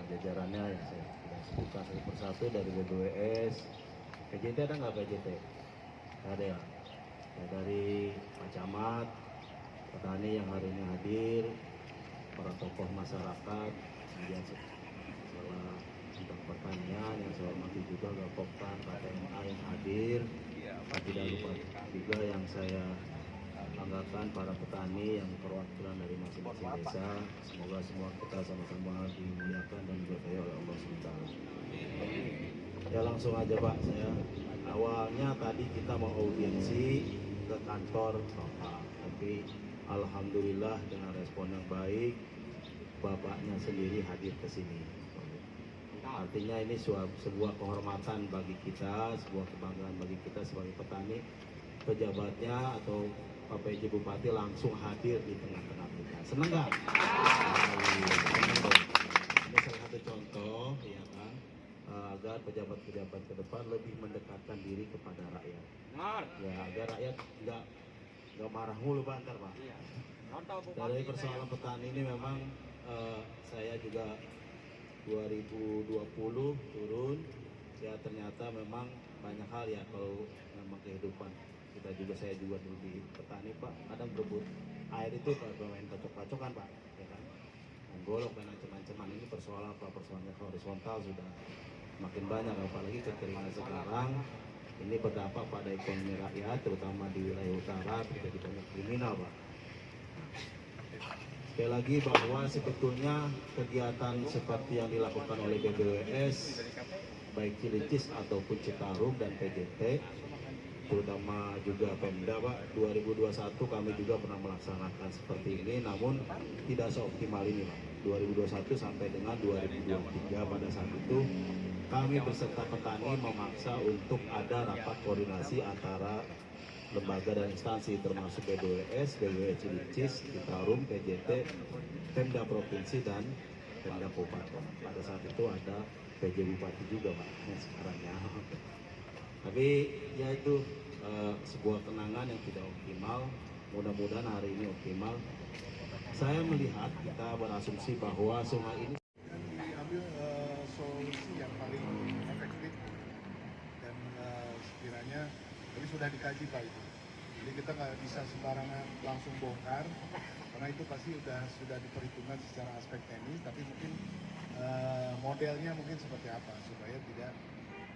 jajarannya yang saya sudah sebutkan satu persatu dari BBWS. PJT ada nggak PJT? Ada ya. Ya, dari Pak Camat, petani yang hari ini hadir, para tokoh masyarakat, kemudian setelah tentang pertanian yang saya hormati juga Gapoktan, KTMA yang hadir, tidak lupa juga yang saya banggakan para petani yang perwakilan dari masing-masing desa. Semoga semua kita sama-sama dimuliakan dan diberkahi oleh Allah SWT. Ya langsung aja Pak, saya awalnya tadi kita mau audiensi ke kantor Bapak, tapi alhamdulillah dengan respon yang baik, Bapaknya sendiri hadir ke sini. Artinya ini sebuah kehormatan bagi kita, sebuah kebanggaan bagi kita sebagai petani. Pejabatnya atau Pak PJ Bupati langsung hadir di tengah-tengah kita. Senang nggak? Ini salah satu contoh, ya kan, agar pejabat-pejabat ke depan lebih mendekatkan diri kepada rakyat. Ya, agar rakyat nggak marah mulu Pak, ntar Pak. Dari persoalan petani ini memang saya juga 2020 turun, ya ternyata memang banyak hal ya kalau memang kehidupan kita juga, saya juga dulu di petani Pak, kadang berebut air itu main bacok-bacokan Pak, ya kan, main golok, main ancam-ancaman. Ini persoalan apa? Persoalan horizontal sudah makin banyak, apalagi kekeringan sekarang ini berdampak pada ekonomi rakyat, terutama di wilayah utara terjadi banyak kriminal Pak. Sekali lagi bahwa sebetulnya kegiatan seperti yang dilakukan oleh BBWS, baik Cilicis ataupun Citarum dan PJT, terutama juga Pemda Pak, 2021 kami juga pernah melaksanakan seperti ini, namun tidak seoptimal ini Pak. 2021 sampai dengan 2023 pada saat itu kami beserta petani memaksa untuk ada rapat koordinasi antara lembaga dan instansi termasuk BBWS, BBWS Cilicis, Citarum, PJT, Pemda Provinsi dan Pemda Kabupaten. Pada saat itu ada PJ Bupati juga Pak, yang sekarang ya. Tapi ya itu sebuah kenangan yang tidak optimal. Mudah-mudahan hari ini optimal. Saya melihat kita berasumsi bahwa sungai ini diambil solusi yang paling efektif dan sekiranya ini sudah dikaji Pak itu. Jadi kita nggak bisa sembarangan langsung bongkar, karena itu pasti sudah diperhitungkan secara aspek teknis, tapi mungkin modelnya mungkin seperti apa supaya tidak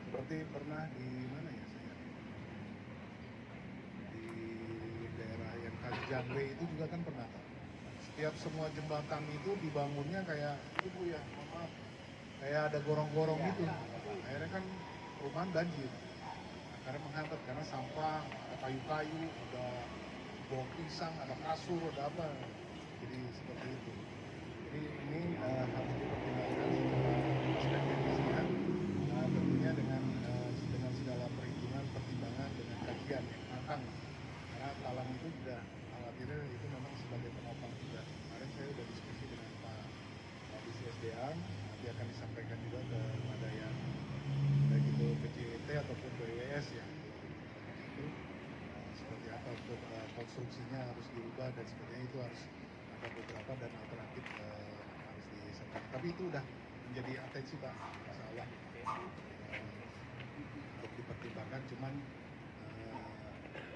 seperti pernah di mana ya saya, di daerah yang Kali Jangre itu juga kan pernah Pak. Setiap semua jembatan itu dibangunnya kayak itu Bu ya, maaf, kayak ada gorong-gorong gitu. Akhirnya kan perumahan banjir. Karena menghambat, karena sampah, ada kayu-kayu, ada bawang pisang, ada kasur, ada apa. Jadi seperti itu. Jadi ini harus dipertimbangkan secara aspek teknisnya, tentunya dengan segala perhitungan, pertimbangan, dengan kajian yang matang. Karena talang itu juga khawatirnya itu memang sebagai penopang juga. Kemarin saya sudah diskusi dengan Pak Divisi SDA, nanti akan disampaikan juga kepada yang baik itu PJT ataupun BWS ya, itu seperti apa untuk konstruksinya harus diubah dan sebagainya, itu harus ada beberapa dan alternatif harus disampaikan. Tapi itu udah menjadi atensi Pak, insya Allah untuk dipertimbangkan, cuman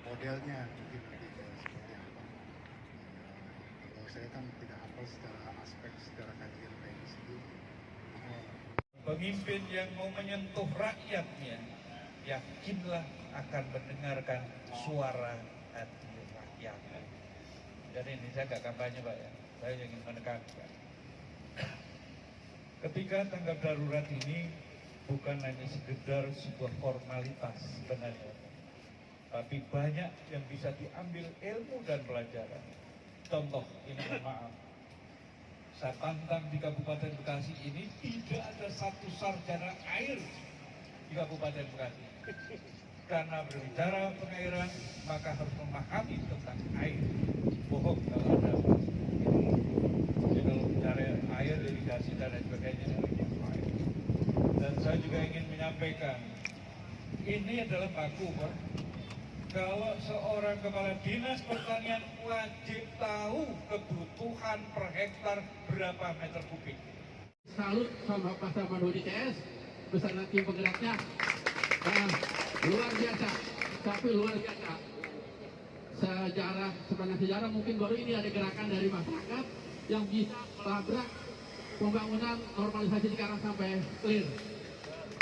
modelnya mungkin nanti seperti apa. Kalau saya kan tidak hafal secara aspek, secara kajian teknis itu. Pemimpin yang mau menyentuh rakyatnya, yakinlah akan mendengarkan suara hati rakyat. Dan ini saya nggak kampanye Pak ya, saya ingin menekankan. Ketika tanggap darurat ini bukan hanya sekedar sebuah formalitas sebenarnya, tapi banyak yang bisa diambil ilmu dan pelajaran. Contoh, ini maaf, saya tantang di Kabupaten Bekasi ini tidak ada satu sarjana air di Kabupaten Bekasi. Karena berbicara pengairan, maka harus memahami tentang air. Bohong kalau ada. Jadi kalau bicara air, irigasi dan lain sebagainya, dan saya juga ingin menyampaikan, ini adalah baku Pak. Kalau seorang kepala dinas pertanian wajib tahu kebutuhan per hektar berapa meter kubik. salut sama Pak Samanhudi TS beserta tim penggeraknya. Luar biasa, tapi luar biasa. Sepanjang sejarah mungkin baru ini ada gerakan dari masyarakat yang bisa melabrak pembangunan normalisasi sekarang sampai clear.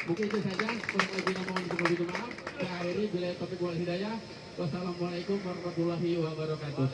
Mungkin itu saja. Kurang lebihnya mohon berkenan maaf. Saya akhiri bila topik wal hidayah. Wassalamualaikum warahmatullahi wabarakatuh.